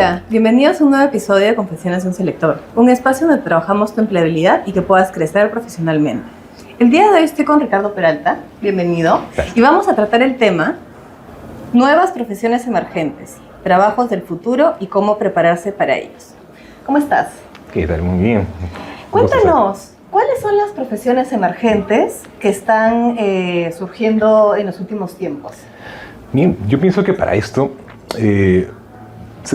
Hola, bienvenidos a un nuevo episodio de Confesiones de un Selector, un espacio donde trabajamos tu empleabilidad y que puedas crecer profesionalmente. El día de hoy estoy con Ricardo Peralta, bienvenido, y vamos a tratar el tema Nuevas profesiones emergentes, trabajos del futuro y cómo prepararse para ellos. ¿Cómo estás? ¿Qué tal? Muy bien. Cuéntanos, ¿cuáles son las profesiones emergentes que están surgiendo en los últimos tiempos? Bien, yo pienso que para esto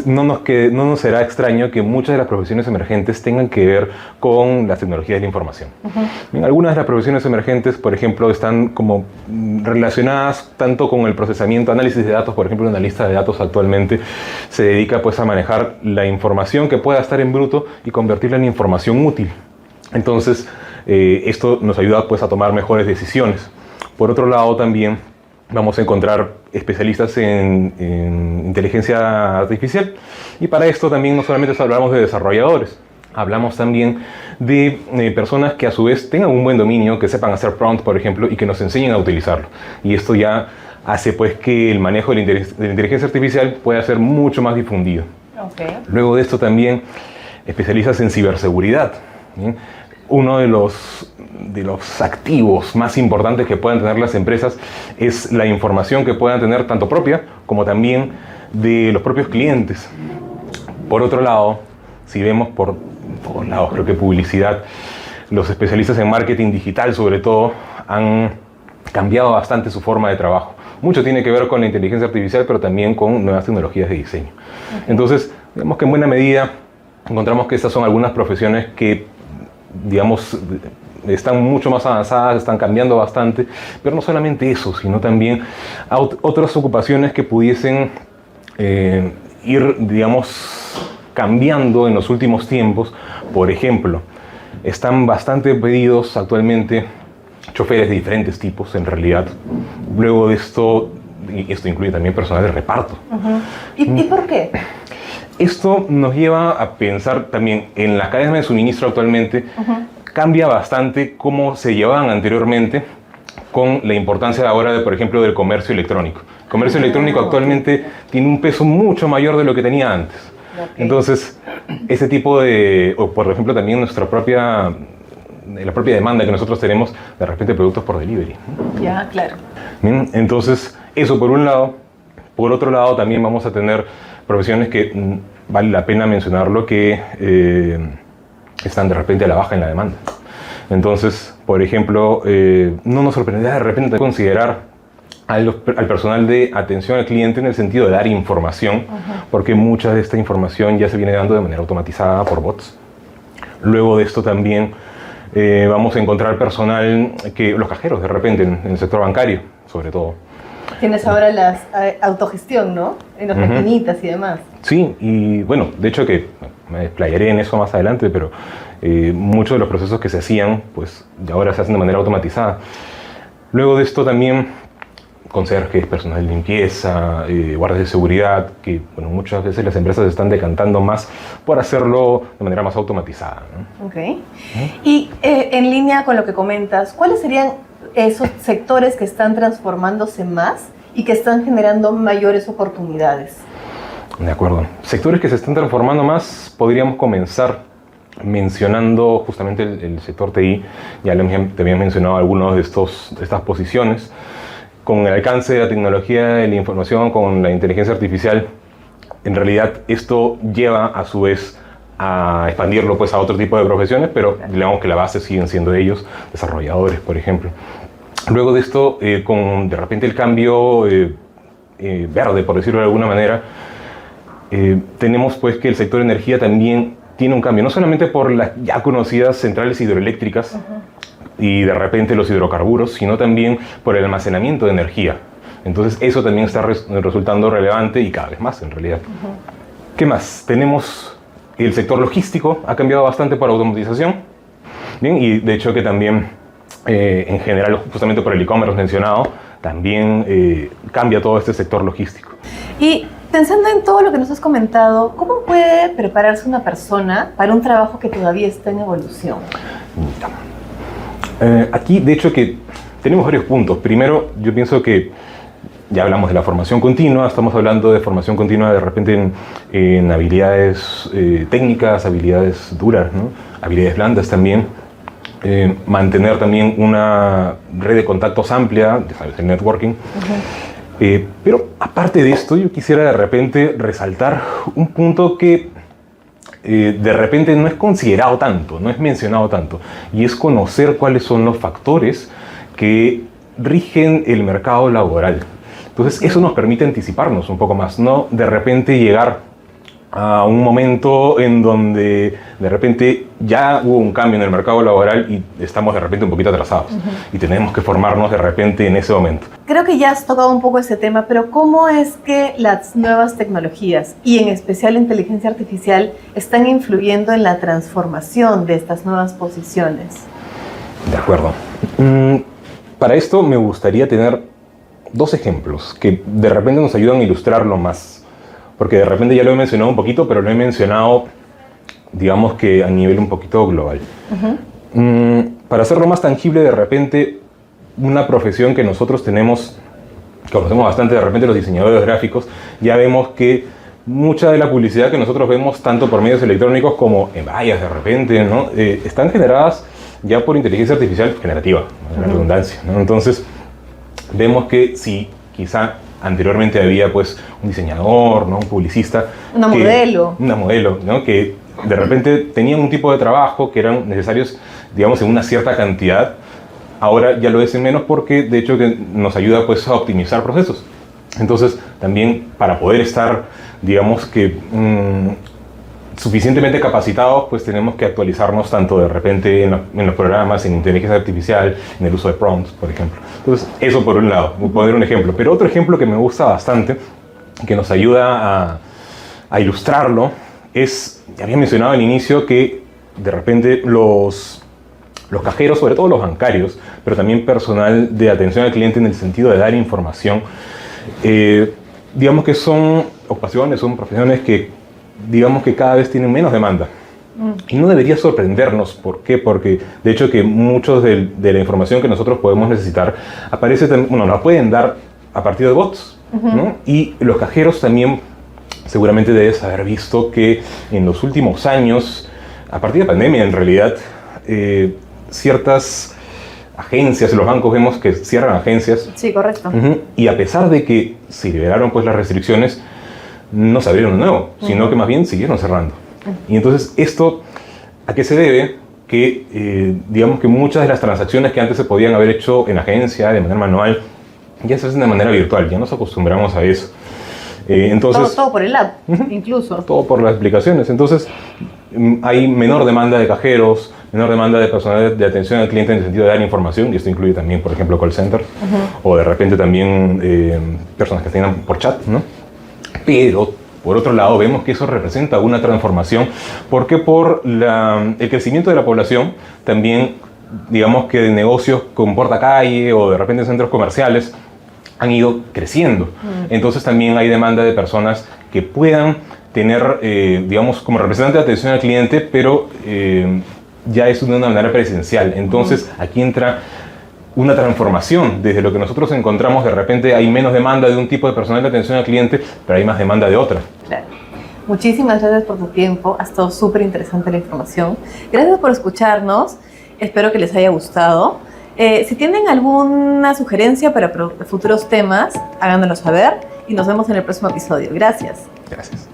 no nos será extraño que muchas de las profesiones emergentes tengan que ver con las tecnologías de la información. Bien, algunas de las profesiones emergentes, por ejemplo, están como relacionadas tanto con el procesamiento, análisis de datos. Por ejemplo, un analista de datos actualmente se dedica pues, a manejar la información que pueda estar en bruto y convertirla en información útil. Entonces, esto nos ayuda pues, a tomar mejores decisiones. Por otro lado, también vamos a encontrar especialistas en inteligencia artificial, y para esto también no solamente hablamos de desarrolladores, hablamos también de personas que a su vez tengan un buen dominio, que sepan hacer prompt, por ejemplo, y que nos enseñen a utilizarlo. Y esto ya hace pues que el manejo de la inteligencia artificial pueda ser mucho más difundido. Okay. Luego de esto también especialistas en ciberseguridad. ¿Bien? Uno de los activos más importantes que puedan tener las empresas es la información que puedan tener tanto propia como también de los propios clientes. Por otro lado, si vemos por todos lados, creo que publicidad, los especialistas en marketing digital sobre todo han cambiado bastante su forma de trabajo. Mucho tiene que ver con la inteligencia artificial, pero también con nuevas tecnologías de diseño. Entonces, digamos que en buena medida encontramos que estas son algunas profesiones que, digamos, están mucho más avanzadas, están cambiando bastante, pero no solamente eso, sino también otras ocupaciones que pudiesen ir, digamos, cambiando en los últimos tiempos. Por ejemplo, están bastante pedidos actualmente choferes de diferentes tipos, en realidad. Luego de esto, y esto incluye también personal de reparto. ¿Y por qué? Esto nos lleva a pensar también en las cadenas de suministro actualmente. Cambia bastante cómo se llevaban anteriormente con la importancia ahora, por ejemplo, del comercio electrónico. El comercio electrónico actualmente tiene un peso mucho mayor de lo que tenía antes. Entonces, ese tipo de, o por ejemplo también la propia demanda que nosotros tenemos de repente productos por delivery. Ya, claro. Bien, entonces, eso por un lado. Por otro lado, también vamos a tener profesiones que vale la pena mencionarlo, que están de repente a la baja en la demanda. Entonces, por ejemplo, no nos sorprenderá de repente considerar al personal de atención al cliente en el sentido de dar información, porque mucha de esta información ya se viene dando de manera automatizada por bots. Luego de esto también vamos a encontrar personal, los cajeros de repente en el sector bancario, sobre todo. Tienes ahora la autogestión, ¿no? En las maquinitas y demás. Sí, y bueno, de hecho que me desplayaré en eso más adelante, pero muchos de los procesos que se hacían, pues ahora se hacen de manera automatizada. Luego de esto también conserjes, personal de limpieza, guardias de seguridad, que bueno, muchas veces las empresas están decantando más por hacerlo de manera más automatizada, ¿no? Ok. Y en línea con lo que comentas, ¿cuáles serían esos sectores que están transformándose más y que están generando mayores oportunidades? De acuerdo. Sectores que se están transformando más, podríamos comenzar mencionando justamente el sector TI. Ya te había mencionado algunos de estas posiciones. Con el alcance de la tecnología de la información, con la inteligencia artificial, en realidad esto lleva a su vez a expandirlo pues, a otro tipo de profesiones, pero digamos que la base siguen siendo ellos, desarrolladores, por ejemplo. Luego de esto, con de repente el cambio verde, por decirlo de alguna manera, tenemos pues que el sector energía también tiene un cambio, no solamente por las ya conocidas centrales hidroeléctricas y de repente los hidrocarburos, sino también por el almacenamiento de energía. Entonces eso también está resultando relevante y cada vez más en realidad. ¿Qué más? Tenemos el sector logístico, ha cambiado bastante por automatización. Bien, y de hecho que también en general, justamente por el e-commerce mencionado, también cambia todo este sector logístico. Y pensando en todo lo que nos has comentado, ¿cómo puede prepararse una persona para un trabajo que todavía está en evolución? Aquí, de hecho, que tenemos varios puntos. Primero, yo pienso que ya hablamos de la formación continua, estamos hablando de formación continua de repente en habilidades técnicas, habilidades duras, ¿no? Habilidades blandas también. Mantener también una red de contactos amplia, el networking. Pero aparte de esto, yo quisiera de repente resaltar un punto que de repente no es considerado tanto, no es mencionado tanto, y es conocer cuáles son los factores que rigen el mercado laboral. Entonces eso nos permite anticiparnos un poco más, no de repente llegar a un momento en donde de repente ya hubo un cambio en el mercado laboral y estamos de repente un poquito atrasados y tenemos que formarnos de repente en ese momento. Creo que ya has tocado un poco ese tema, pero ¿cómo es que las nuevas tecnologías y en especial la inteligencia artificial están influyendo en la transformación de estas nuevas posiciones? De acuerdo. Para esto me gustaría tener dos ejemplos que de repente nos ayudan a ilustrarlo más. Porque de repente ya lo he mencionado un poquito, pero lo he mencionado, digamos que a nivel un poquito global. Para hacerlo más tangible, de repente, una profesión que nosotros tenemos, conocemos bastante, de repente los diseñadores gráficos, ya vemos que mucha de la publicidad que nosotros vemos, tanto por medios electrónicos como en vallas de repente, ¿no? Están generadas ya por inteligencia artificial generativa, la redundancia, ¿no? Entonces, vemos que si quizá anteriormente había pues un diseñador, ¿no? Un publicista. Una modelo, ¿no? Que de repente tenían un tipo de trabajo que eran necesarios, digamos, en una cierta cantidad. Ahora ya lo es en menos porque de hecho que nos ayuda pues a optimizar procesos. Entonces también para poder estar, digamos que suficientemente capacitados, pues tenemos que actualizarnos tanto de repente en los programas, en inteligencia artificial, en el uso de prompts, por ejemplo. Entonces, eso por un lado, voy a poner un ejemplo. Pero otro ejemplo que me gusta bastante, que nos ayuda a ilustrarlo, es, ya había mencionado al inicio que de repente los cajeros, sobre todo los bancarios, pero también personal de atención al cliente en el sentido de dar información, digamos que son ocupaciones, son profesiones que digamos que cada vez tienen menos demanda. Y no debería sorprendernos. ¿Por qué? Porque de hecho que muchos de la información que nosotros podemos necesitar aparece, bueno, la pueden dar a partir de bots, ¿no? Y los cajeros también seguramente debes haber visto que en los últimos años, a partir de pandemia en realidad, ciertas agencias, los bancos vemos que cierran agencias. Sí, correcto. Y a pesar de que se liberaron pues las restricciones, no se abrieron de nuevo, sino que más bien siguieron cerrando. Y entonces, ¿esto a qué se debe? Que digamos que muchas de las transacciones que antes se podían haber hecho en agencia, de manera manual, ya se hacen de manera virtual, ya nos acostumbramos a eso. Entonces, todo por el app, incluso. Todo por las aplicaciones. Entonces, hay menor demanda de cajeros, menor demanda de personal de atención al cliente en el sentido de dar información, y esto incluye también, por ejemplo, call center, o de repente también personas que tengan por chat, ¿no? Pero, por otro lado, vemos que eso representa una transformación porque por el crecimiento de la población, también, digamos que negocios con portacalle o de repente centros comerciales han ido creciendo. Entonces también hay demanda de personas que puedan tener, digamos, como representante de atención al cliente, pero ya es de una manera presencial. Entonces aquí entra una transformación. Desde lo que nosotros encontramos, de repente hay menos demanda de un tipo de personal de atención al cliente, pero hay más demanda de otra. Claro. Muchísimas gracias por tu tiempo. Ha estado súper interesante la información. Gracias por escucharnos. Espero que les haya gustado. Si tienen alguna sugerencia para futuros temas, háganoslo saber y nos vemos en el próximo episodio. Gracias. Gracias.